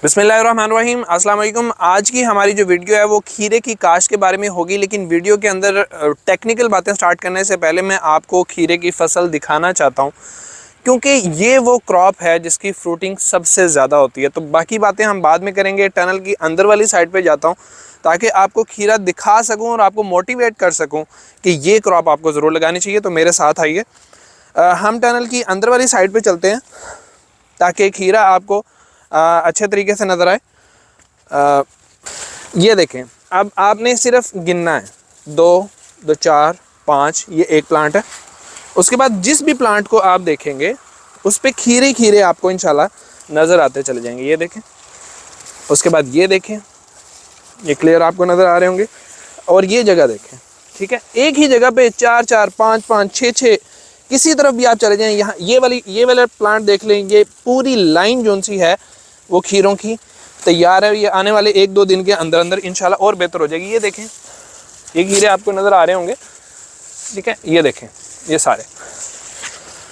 बिस्मिल्लाहिर्रहमानिर्रहीम, अस्सलाम वालेकुम। आज की हमारी जो वीडियो है वो खीरे की काश्त के बारे में होगी, लेकिन वीडियो के अंदर टेक्निकल बातें स्टार्ट करने से पहले मैं आपको खीरे की फसल दिखाना चाहता हूँ, क्योंकि ये वो क्रॉप है जिसकी फ्रूटिंग सबसे ज़्यादा होती है। तो बाकी बातें हम बाद में करेंगे। टनल की अंदर वाली साइड पे जाता हूँ ताकि आपको खीरा दिखा सकूँ और आपको मोटिवेट कर सकूँ कि ये क्रॉप आपको ज़रूर लगानी चाहिए। तो मेरे साथ आइए, हम टनल की अंदर वाली साइड पे चलते हैं ताकि खीरा आपको अच्छे तरीके से नज़र आए। ये देखें, अब आपने सिर्फ गिनना है, 2, 2, 4, 5, ये एक प्लांट है। उसके बाद जिस भी प्लांट को आप देखेंगे उस पे खीरे खीरे आपको इंशाल्लाह नज़र आते चले जाएंगे। ये देखें, उसके बाद ये देखें, ये क्लियर आपको नज़र आ रहे होंगे। और ये जगह देखें, ठीक है, एक ही जगह पे 4, 4, 5, 5, 6, 6, किसी तरफ भी आप चले जाएं। यहाँ ये वाला प्लांट देख लें, ये पूरी लाइन जो सी है वो खीरों की तैयार है। ये आने वाले 1-2 दिन के अंदर अंदर इंशाल्लाह और बेहतर हो जाएगी। ये देखें, ये खीरे आपको नज़र आ रहे होंगे, ठीक है। ये देखें, ये सारे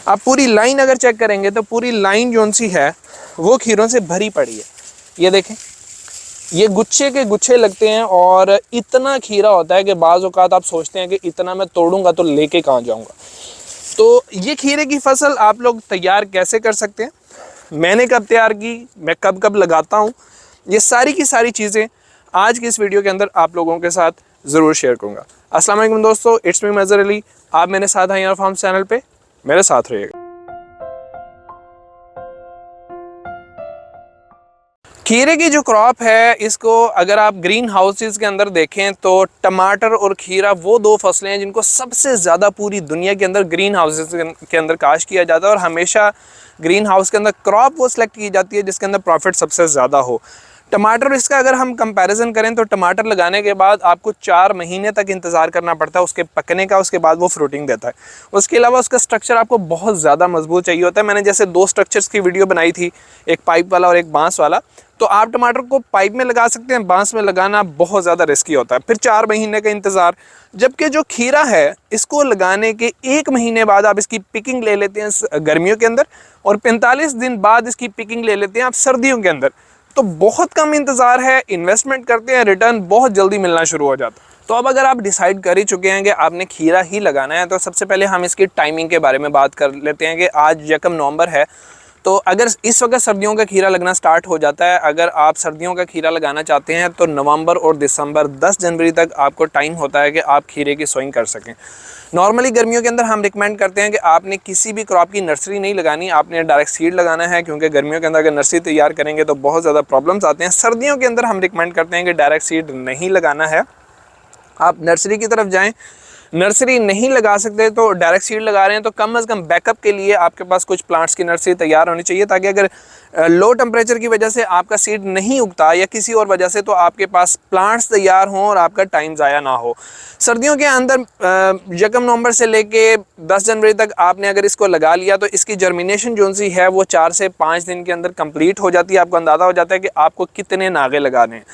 आप पूरी लाइन अगर चेक करेंगे तो पूरी लाइन जो सी है वो खीरों से भरी पड़ी है। ये देखें, ये गुच्छे के गुच्छे लगते हैं और इतना खीरा होता है कि बाज़ औक़ात आप सोचते हैं कि इतना मैं तोड़ूंगा तो लेके कहाँ जाऊँगा। तो ये खीरे की फसल आप लोग तैयार कैसे कर सकते हैं, मैंने कब तैयार की, मैं कब कब लगाता हूँ, ये सारी की सारी चीज़ें आज की इस वीडियो के अंदर आप लोगों के साथ ज़रूर शेयर करूँगा। अस्सलाम वालेकुम दोस्तों, इट्स मी मज़हर अली। आप मेरे साथ हैं फार्म्स चैनल पे, मेरे साथ रहिएगा। खीरे की जो क्रॉप है, इसको अगर आप ग्रीन हाउसेस के अंदर देखें तो टमाटर और खीरा वो दो फसलें हैं जिनको सबसे ज़्यादा पूरी दुनिया के अंदर ग्रीन हाउसेस के अंदर काश्त किया जाता है। और हमेशा ग्रीन हाउस के अंदर क्रॉप वो सिलेक्ट की जाती है जिसके अंदर प्रॉफिट सबसे ज़्यादा हो। टमाटर, इसका अगर हम कंपैरिजन करें तो टमाटर लगाने के बाद आपको 4 महीने तक इंतज़ार करना पड़ता है उसके पकने का, उसके बाद वो फ्रूटिंग देता है। उसके अलावा उसका स्ट्रक्चर आपको बहुत ज़्यादा मजबूत चाहिए होता है। मैंने जैसे 2 स्ट्रक्चर्स की वीडियो बनाई थी, एक पाइप वाला और एक बांस वाला। तो आप टमाटर को पाइप में लगा सकते हैं, बांस में लगाना बहुत ज़्यादा रिस्की होता है, फिर 4 महीने का इंतज़ार। जबकि जो खीरा है, इसको लगाने के 1 महीने बाद आप इसकी पिकिंग ले लेते हैं गर्मियों के अंदर, और 45 दिन बाद इसकी पिकिंग ले लेते हैं आप सर्दियों के अंदर। तो बहुत कम इंतज़ार है, इन्वेस्टमेंट करते हैं, रिटर्न बहुत जल्दी मिलना शुरू हो जाता है। तो अब अगर आप डिसाइड कर ही चुके हैं कि आपने खीरा ही लगाना है, तो सबसे पहले हम इसकी टाइमिंग के बारे में बात कर लेते हैं कि आज 1 नवंबर है। तो अगर इस वक्त सर्दियों का खीरा लगना स्टार्ट हो जाता है, अगर आप सर्दियों का खीरा लगाना चाहते हैं तो नवंबर और दिसंबर 10 जनवरी तक आपको टाइम होता है कि आप खीरे की सोइंग कर सकें। नॉर्मली गर्मियों के अंदर हम रिकमेंड करते हैं कि आपने किसी भी क्रॉप की नर्सरी नहीं लगानी, आपने डायरेक्ट सीड लगाना है, क्योंकि गर्मियों के अंदर अगर नर्सरी तैयार करेंगे तो बहुत ज़्यादा प्रॉब्लम्स आते हैं। सर्दियों के अंदर हम रिकमेंड करते हैं कि डायरेक्ट सीड नहीं लगाना है, आप नर्सरी की तरफ जाएँ। नर्सरी नहीं लगा सकते तो डायरेक्ट सीड लगा रहे हैं तो कम से कम बैकअप के लिए आपके पास कुछ प्लांट्स की नर्सरी तैयार होनी चाहिए, ताकि अगर लो टेम्परेचर की वजह से आपका सीड नहीं उगता या किसी और वजह से, तो आपके पास प्लांट्स तैयार हों और आपका टाइम ज़ाया ना हो। सर्दियों के अंदर 1 नवंबर से लेके 10 जनवरी तक आपने अगर इसको लगा लिया तो इसकी जर्मिनेशन जो सी है वो 4 से 5 दिन के अंदर कंप्लीट हो जाती है। आपको अंदाज़ा हो जाता है कि आपको कितने नागे लगाने हैं।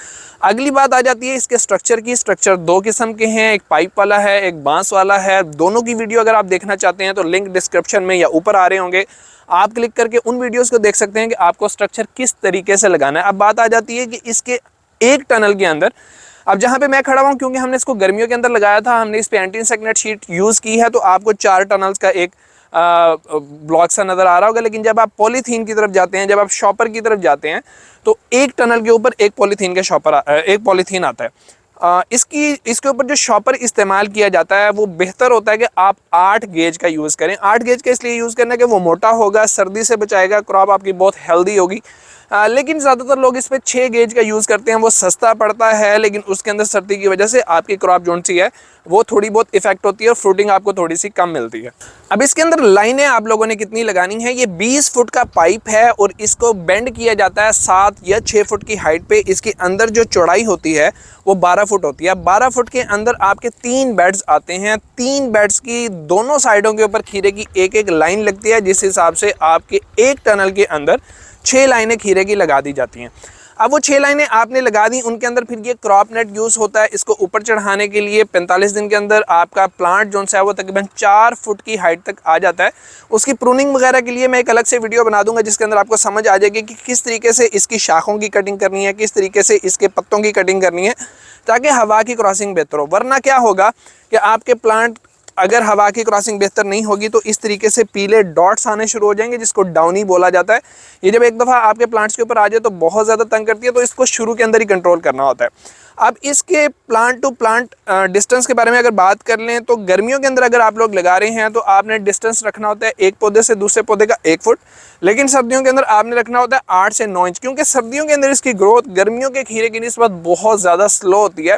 अगली बात आ जाती है इसके स्ट्रक्चर की। स्ट्रक्चर 2 किस्म के हैं, एक पाइप वाला है, एक बांस वाला है। दोनों की वीडियो अगर आप देखना चाहते हैं तो लिंक डिस्क्रिप्शन में या ऊपर आ रहे होंगे, आप क्लिक करके उन वीडियोस को देख सकते हैं कि आपको स्ट्रक्चर किस तरीके से लगाना है। अब बात आ जाती है कि इसके एक टनल के अंदर, अब जहाँ पे मैं खड़ा हूँ, क्योंकि हमने इसको गर्मियों के अंदर लगाया था, हमने इस पे anti insect net sheet use की है, तो आपको 4 टनल्स का एक ब्लॉक सा नज़र आ रहा होगा। लेकिन जब आप पॉलीथीन की तरफ जाते हैं, जब आप शॉपर की तरफ जाते हैं, तो एक टनल के ऊपर एक पॉलीथीन आता है। इसके ऊपर जो शॉपर इस्तेमाल किया जाता है वो बेहतर होता है कि आप 8 गेज का यूज़ करें। 8 गेज का इसलिए यूज़ करना है कि वो मोटा होगा, सर्दी से बचाएगा, क्रॉप आपकी बहुत हेल्दी होगी। लेकिन ज़्यादातर लोग इस पर 6 गेज का यूज़ करते हैं, वो सस्ता पड़ता है, लेकिन उसके अंदर सर्दी की वजह से आपकी क्रॉप जो सी है वो थोड़ी बहुत इफेक्ट होती है और फ्रूटिंग आपको थोड़ी सी कम मिलती है। अब इसके अंदर लाइनें आप लोगों ने कितनी लगानी है, ये 20 फुट का पाइप है और इसको बेंड किया जाता है 7 या 6 फुट की हाइट पे। इसके अंदर जो चौड़ाई होती है वो 12 फुट होती है। 12 फुट के अंदर आपके 3 बेड्स आते हैं। 3 बेड्स की दोनों साइडों के ऊपर खीरे की एक एक लाइन लगती है, जिस हिसाब से आपके एक टनल के अंदर 6 लाइनें खीरे की लगा दी जाती हैं। अब वो 6 लाइनें आपने लगा दी, उनके अंदर फिर ये क्रॉप नेट यूज़ होता है इसको ऊपर चढ़ाने के लिए। 45 दिन के अंदर आपका प्लांट जो है वो तकरीबन 4 फुट की हाइट तक आ जाता है। उसकी प्रूनिंग वगैरह के लिए मैं एक अलग से वीडियो बना दूंगा जिसके अंदर आपको समझ आ जाएगी कि किस तरीके से इसकी शाखों की कटिंग करनी है, किस तरीके से इसके पत्तों की कटिंग करनी है, ताकि हवा की क्रॉसिंग बेहतर हो। वरना क्या होगा कि आपके प्लांट अगर हवा की क्रॉसिंग बेहतर नहीं होगी तो इस तरीके से पीले डॉट्स आने शुरू हो जाएंगे, जिसको डाउनी बोला जाता है। ये जब एक दफ़ा आपके प्लांट्स के ऊपर आ जाए तो बहुत ज़्यादा तंग करती है, तो इसको शुरू के अंदर ही कंट्रोल करना होता है। अब इसके प्लांट टू प्लांट डिस्टेंस के बारे में अगर बात कर लें तो गर्मियों के अंदर अगर आप लोग लगा रहे हैं तो आपने डिस्टेंस रखना होता है एक पौधे से दूसरे पौधे का 1 फुट, लेकिन सर्दियों के अंदर आपने रखना होता है 8 से 9 इंच, क्योंकि सर्दियों के अंदर इसकी ग्रोथ गर्मियों के खीरे की निस्बत बहुत ज़्यादा स्लो होती है,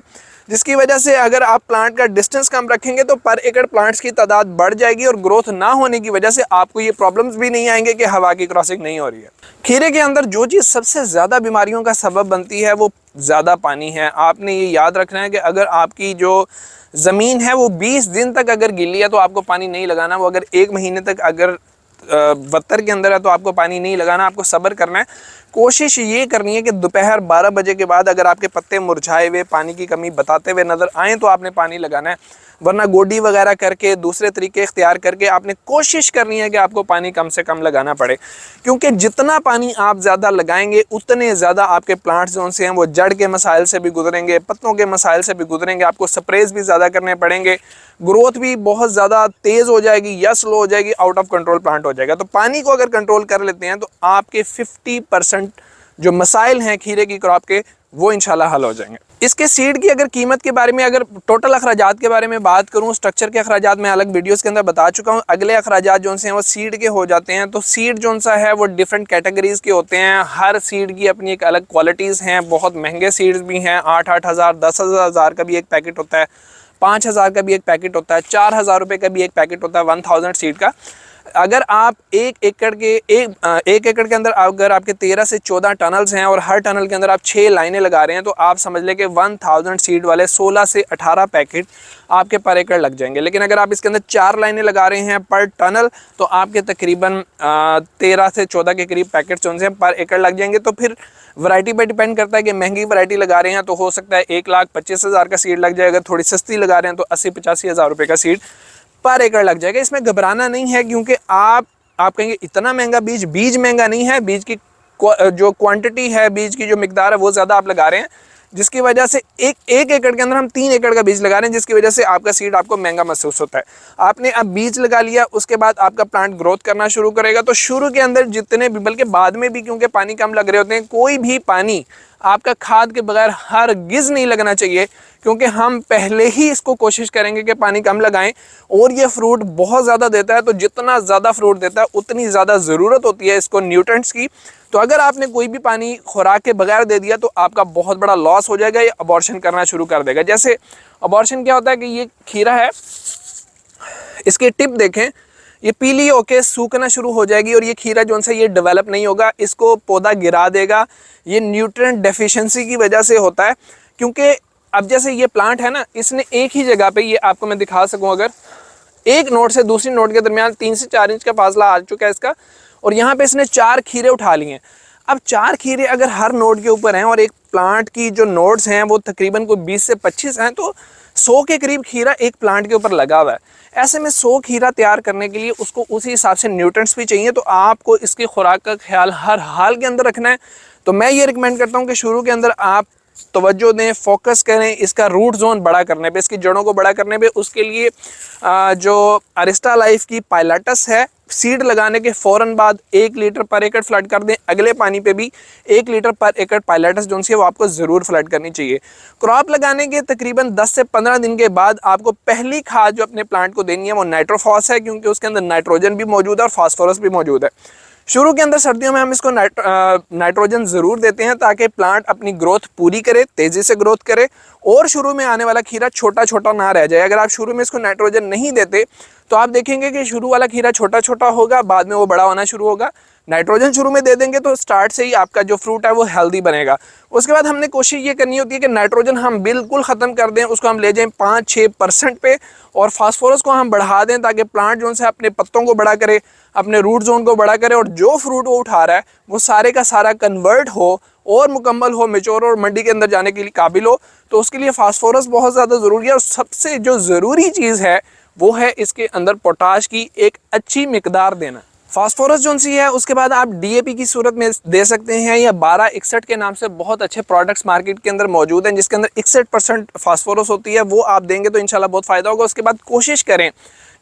जिसकी वजह से अगर आप प्लांट का डिस्टेंस कम रखेंगे तो पर एकड़ प्लांट्स की तादाद बढ़ जाएगी और ग्रोथ ना होने की वजह से आपको ये प्रॉब्लम्स भी नहीं आएंगे कि हवा की क्रॉसिंग नहीं हो रही है। खीरे के अंदर जो चीज़ सबसे ज़्यादा बीमारियों का सबब बनती है वो ज़्यादा पानी है। आपने ये याद रखना है कि अगर आपकी जो ज़मीन है वो 20 दिन तक अगर गीली है तो आपको पानी नहीं लगाना। वो अगर 1 महीने तक अगर बत्तर के अंदर है तो आपको पानी नहीं लगाना, आपको सब्र करना है। कोशिश ये करनी है कि दोपहर 12 बजे के बाद अगर आपके पत्ते मुरझाए हुए पानी की कमी बताते हुए नज़र आएँ तो आपने पानी लगाना है, वरना गोडी वगैरह करके दूसरे तरीके इख्तियार करके आपने कोशिश करनी है कि आपको पानी कम से कम लगाना पड़े, क्योंकि जितना पानी आप ज़्यादा लगाएंगे उतने ज़्यादा आपके प्लांट्स जो से हैं वो जड़ के मसाइल से भी गुजरेंगे, पत्तों के मसाइल से भी गुजरेंगे, आपको स्प्रेज भी ज़्यादा करने पड़ेंगे, ग्रोथ भी बहुत ज़्यादा तेज़ हो जाएगी या स्लो हो जाएगी, आउट ऑफ कंट्रोल प्लांट हो जाएगा। तो पानी को अगर कंट्रोल कर लेते हैं तो आपके 50% जो मसाइल हैं खीरे की क्रॉप के वो इंशाल्लाह हल हो जाएंगे। इसके सीड की अगर कीमत के बारे में, अगर टोटल अखराजात के बारे में बात करूं, स्ट्रक्चर के अखराजात मैं अलग वीडियोस के अंदर बता चुका हूं। अगले अखराजात जो हैं वो सीड के हो जाते हैं। तो सीड जो सा है वो डिफरेंट कैटेगरीज के होते हैं, हर सीड की अपनी एक अलग क्वालिटीज़ हैं। बहुत महंगे सीड्स भी हैं, 8-8 हज़ार 10,000 का भी एक पैकेट होता है, 5,000 का भी एक पैकेट होता है, 4,000 रुपये का भी एक पैकेट होता है 1000 सीड का। अगर आप एक एकड़ के अंदर अगर आपके 13 से 14 टनल्स हैं और हर टनल के अंदर आप 6 लाइनें लगा रहे हैं तो आप समझ लें कि 1000 सीड वाले 16 से 18 पैकेट आपके पर एकड़ लग जाएंगे। लेकिन अगर आप इसके अंदर 4 लाइनें लगा रहे हैं पर टनल तो आपके तकरीबन 13 से 14 के करीब पैकेट जो हैं पर एकड़ लग जाएंगे। तो फिर वैरायटी पे डिपेंड करता है कि महंगी वैरायटी लगा रहे हैं तो हो सकता है 1,25,000 का सीड लग जाएगा, थोड़ी सस्ती लगा रहे हैं तो 80-85 हज़ार रुपये का सीड पर एकड़ लग जाएगा। इसमें घबराना नहीं है, क्योंकि आप कहेंगे इतना महंगा बीज महंगा नहीं है, बीज की जो क्वांटिटी है, बीज की जो मिकदार है वो ज़्यादा आप लगा रहे हैं, जिसकी वजह से एक एकड़ के अंदर हम 3 एकड़ का बीज लगा रहे हैं, जिसकी वजह से आपका सीड आपको महंगा महसूस होता है। आपने अब बीज लगा लिया, उसके बाद आपका प्लांट ग्रोथ करना शुरू करेगा। तो शुरू के अंदर जितने भी, बल्कि बाद में भी, क्योंकि पानी कम लग रहे होते हैं, कोई भी पानी आपका खाद के बगैर हरगिज़ नहीं लगना चाहिए, क्योंकि हम पहले ही इसको कोशिश करेंगे कि पानी कम लगाएं। और ये फ्रूट बहुत ज़्यादा देता है, तो जितना ज़्यादा फ्रूट देता है उतनी ज़्यादा ज़रूरत होती है इसको न्यूट्रेंट्स की। तो अगर आपने कोई भी पानी खुराक के बगैर दे दिया तो आपका बहुत बड़ा लॉस हो जाएगा, ये अबॉर्शन करना शुरू कर देगा। जैसे अबॉर्शन क्या होता है कि ये खीरा है, इसकी टिप देखें, ये पीली होके सूखना शुरू हो जाएगी और ये खीरा जो है ये डेवलप नहीं होगा, इसको पौधा गिरा देगा। ये न्यूट्रिएंट डेफिशिएंसी की वजह से होता है, क्योंकि अब जैसे ये प्लांट है ना, इसने एक ही जगह पे, ये आपको मैं दिखा सकूं, अगर एक नोड से दूसरी नोड के दरमियान 3 से 4 इंच का फासला आ चुका है इसका, और यहाँ पे इसने 4 खीरे उठा लिए हैं। अब 4 खीरे अगर हर नोड के ऊपर हैं और एक प्लांट की जो नोड्स हैं वो तकरीबन कोई 20 से 25 हैं, तो 100 के करीब खीरा एक प्लांट के ऊपर लगा हुआ है। ऐसे में 100 खीरा तैयार करने के लिए उसको उसी हिसाब से न्यूट्रिएंट्स भी चाहिए, तो आपको इसकी खुराक का ख्याल हर हाल के अंदर रखना है। तो मैं ये रिकमेंड करता हूँ कि शुरू के अंदर आप तवज्जो दें, फोकस करें इसका रूट जोन बड़ा करने पे, इसकी जड़ों को बड़ा करने पे। उसके लिए जो अरिस्टा लाइफ की पायलटस है, सीड लगाने के फ़ौरन बाद 1 लीटर पर एकड़ फ्लड कर दें। अगले पानी पे भी 1 लीटर पर एकड़ पायलटस जो है वो आपको ज़रूर फ्लड करनी चाहिए। क्रॉप लगाने के तकरीबन 10 से 15 दिन के बाद आपको पहली खाद जो अपने प्लांट को देनी है वो नाइट्रोफॉस है, क्योंकि उसके अंदर नाइट्रोजन भी मौजूद है और फास्फोरस भी मौजूद है। शुरू के अंदर सर्दियों में हम इसको नाइट्रोजन ज़रूर देते हैं ताकि प्लांट अपनी ग्रोथ पूरी करे, तेज़ी से ग्रोथ करे और शुरू में आने वाला खीरा छोटा छोटा ना रह जाए। अगर आप शुरू में इसको नाइट्रोजन नहीं देते तो आप देखेंगे कि शुरू वाला खीरा छोटा छोटा होगा, बाद में वो बड़ा होना शुरू होगा। नाइट्रोजन शुरू में दे देंगे तो स्टार्ट से ही आपका जो फ्रूट है वो हेल्दी बनेगा। उसके बाद हमने कोशिश ये करनी होती है कि नाइट्रोजन हम बिल्कुल ख़त्म कर दें, उसको हम ले जाएं 5-6% पे, और फास्फोरस को हम बढ़ा दें ताकि प्लांट जो है अपने पत्तों को बड़ा करे, अपने रूट जोन को बड़ा करे, और जो फ्रूट वो उठा रहा है वो सारे का सारा कन्वर्ट हो और मुकम्मल हो, मेच्योर और मंडी के अंदर जाने के लिए काबिल हो, तो उसके लिए फास्फोरस बहुत ज़्यादा ज़रूरी है। और सबसे जो ज़रूरी चीज़ है वो है इसके अंदर पोटाश की एक अच्छी मिकदार देना। फास्फोरस जो सी है उसके बाद आप डीएपी की सूरत में दे सकते हैं, या 1261 के नाम से बहुत अच्छे प्रोडक्ट्स मार्केट के अंदर मौजूद हैं जिसके अंदर 61% फास्फोरस होती है, वो आप देंगे तो इंशाल्लाह बहुत फ़ायदा होगा। उसके बाद कोशिश करें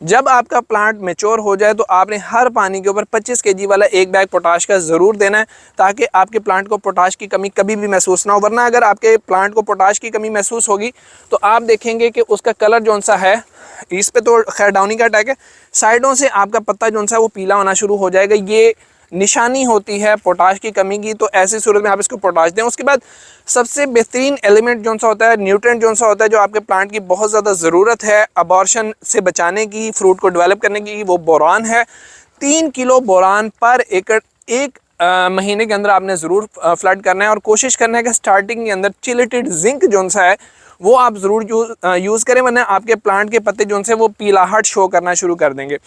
जब आपका प्लांट मेच्योर हो जाए तो आपने हर पानी के ऊपर 25 kg वाला एक बैग पोटाश का ज़रूर देना है, ताकि आपके प्लांट को पोटाश की कमी कभी भी महसूस ना हो। वरना अगर आपके प्लांट को पोटाश की कमी महसूस होगी तो आप देखेंगे कि उसका कलर जो सा है, इस पे तो खैर डाउनी का अटैक है, साइडों से आपका पत्ता जो सा है वो पीला होना शुरू हो जाएगा। ये निशानी होती है पोटाश की कमी की। तो ऐसी सूरत में आप इसको पोटाश दें। उसके बाद सबसे बेहतरीन एलिमेंट जो सा होता है, न्यूट्रिएंट जो सा होता है, जो आपके प्लांट की बहुत ज़्यादा ज़रूरत है अबॉर्शन से बचाने की, फ्रूट को डेवलप करने की, वो बोरान है। 3 किलो बोरान पर एकड़ एक महीने के अंदर आपने ज़रूर फ्लड करना है। और कोशिश करना है कि स्टार्टिंग के अंदर चिलेटेड जिंक जो सा है वो आप ज़रूर यूज़ करें, वरना आपके प्लांट के पत्ते जो से वो पीलाहट शो करना शुरू कर देंगे।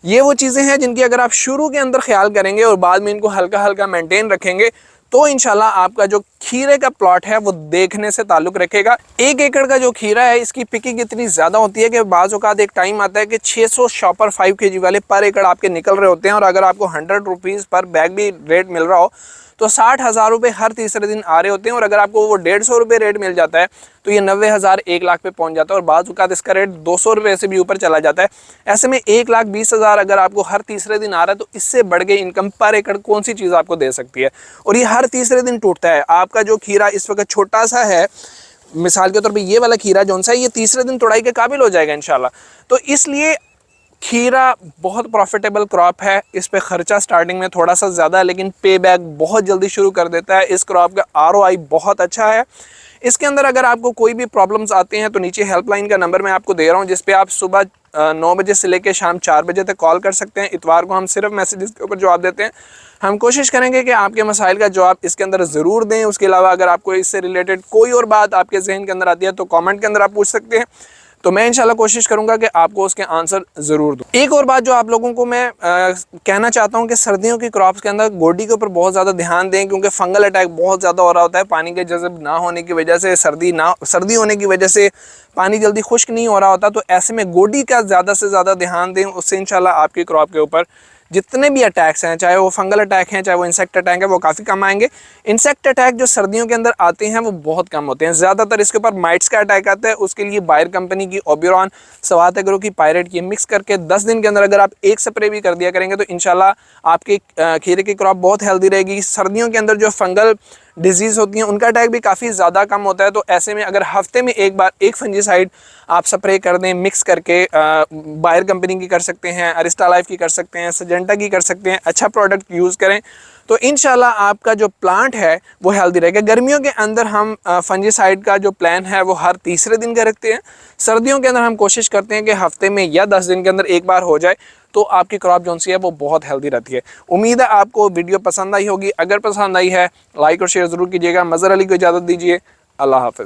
ये वो चीज़ें हैं जिनकी अगर आप शुरू के अंदर ख्याल करेंगे और बाद में इनको हल्का हल्का मेंटेन रखेंगे तो इंशाल्लाह आपका जो खीरे का प्लॉट है वो देखने से ताल्लुक़ रखेगा। 1 एकड़ का जो खीरा है इसकी पिकिंग इतनी ज़्यादा होती है कि बाज़ औक़ात एक टाइम आता है कि 600 शॉपर 5 kg वाले पर एकड़ आपके निकल रहे होते हैं। और अगर आपको 100 रुपीज़ पर बैग भी रेट मिल रहा हो तो 60,000 रुपये हर तीसरे दिन आ रहे होते हैं। और अगर आपको वो 150 रुपये रेट मिल जाता है तो ये 90,000 1 लाख पे पहुंच जाता है। और बाज़ औक़ात इसका रेट 200 रुपये से भी ऊपर चला जाता है। ऐसे में 1,20,000 अगर आपको हर तीसरे दिन आ रहा है तो इससे बढ़ के इनकम पर एकड़ कौन सी चीज़ आपको दे सकती है। और ये हर तीसरे दिन टूटता है। आपका जो खीरा इस वक्त छोटा सा है, मिसाल के तौर पर ये वाला खीरा जो सा है ये तीसरे दिन तोड़ाई के काबिल हो जाएगा इंशाल्लाह। तो इसलिए खीरा बहुत प्रॉफिटेबल क्रॉप है। इस पे खर्चा स्टार्टिंग में थोड़ा सा ज़्यादा है लेकिन पे बैक बहुत जल्दी शुरू कर देता है। इस क्रॉप का आरओआई बहुत अच्छा है। इसके अंदर अगर आपको कोई भी प्रॉब्लम्स आते हैं तो नीचे हेल्पलाइन का नंबर मैं आपको दे रहा हूँ, जिस पे आप सुबह 9 बजे से लेकर शाम 4 बजे तक कॉल कर सकते हैं। इतवार को हम सिर्फ मैसेजेस के ऊपर जवाब देते हैं। हम कोशिश करेंगे कि आपके मसाइल का जवाब इसके अंदर ज़रूर दें। उसके अलावा अगर आपको इससे रिलेटेड कोई और बात आपके जहन के अंदर आती है तो कमेंट के अंदर आप पूछ सकते हैं, तो मैं इंशाल्लाह कोशिश करूंगा कि आपको उसके आंसर ज़रूर दूं। एक और बात जो आप लोगों को मैं कहना चाहता हूं कि सर्दियों की क्रॉप्स के अंदर गोडी के ऊपर बहुत ज़्यादा ध्यान दें, क्योंकि फंगल अटैक बहुत ज़्यादा हो रहा होता है। पानी के जज़ब ना होने की वजह से, सर्दी होने की वजह से पानी जल्दी खुश्क नहीं हो रहा होता। तो ऐसे में गोडी का ज़्यादा से ज़्यादा ध्यान दें, उससे इंशाल्लाह आपकी क्रॉप के ऊपर जितने भी अटैक्स हैं, चाहे वो फंगल अटैक हैं चाहे वो इंसेक्ट अटैक है, वो काफ़ी कम आएंगे। इंसेक्ट अटैक जो सर्दियों के अंदर आते हैं वो बहुत कम होते हैं। ज़्यादातर इसके ऊपर माइट्स का अटैक आता है। उसके लिए बायर कंपनी की ओब्यूरॉन, सवात एग्रो की पायरेट की मिक्स करके 10 दिन के अंदर अगर आप एक स्प्रे भी कर दिया करेंगे तो इंशाल्लाह आपके खीरे की क्रॉप बहुत हेल्दी रहेगी। सर्दियों के अंदर जो फंगल डिजीज़ होती हैं उनका अटैक भी काफ़ी ज़्यादा कम होता है। तो ऐसे में अगर हफ्ते में एक बार एक फंजीसाइड आप स्प्रे कर दें मिक्स करके, बायर कंपनी की कर सकते हैं, अरिस्टा लाइफ की कर सकते हैं, सजेंटा की कर सकते हैं, अच्छा प्रोडक्ट यूज़ करें तो इंशाल्लाह आपका जो प्लांट है वो हेल्दी रहेगा। गर्मियों के अंदर हम फंजीसाइड का जो प्लान है वो हर तीसरे दिन का रखते हैं। सर्दियों के अंदर हम कोशिश करते हैं कि हफ्ते में या 10 दिन के अंदर एक बार हो जाए, तो आपकी क्रॉप जो सी है वो बहुत हेल्दी रहती है। उम्मीद है आपको वीडियो पसंद आई होगी। अगर पसंद आई है लाइक और शेयर ज़रूर कीजिएगा। मज़हर अली को इजाज़त दीजिए। अल्लाह हाफ़िज़।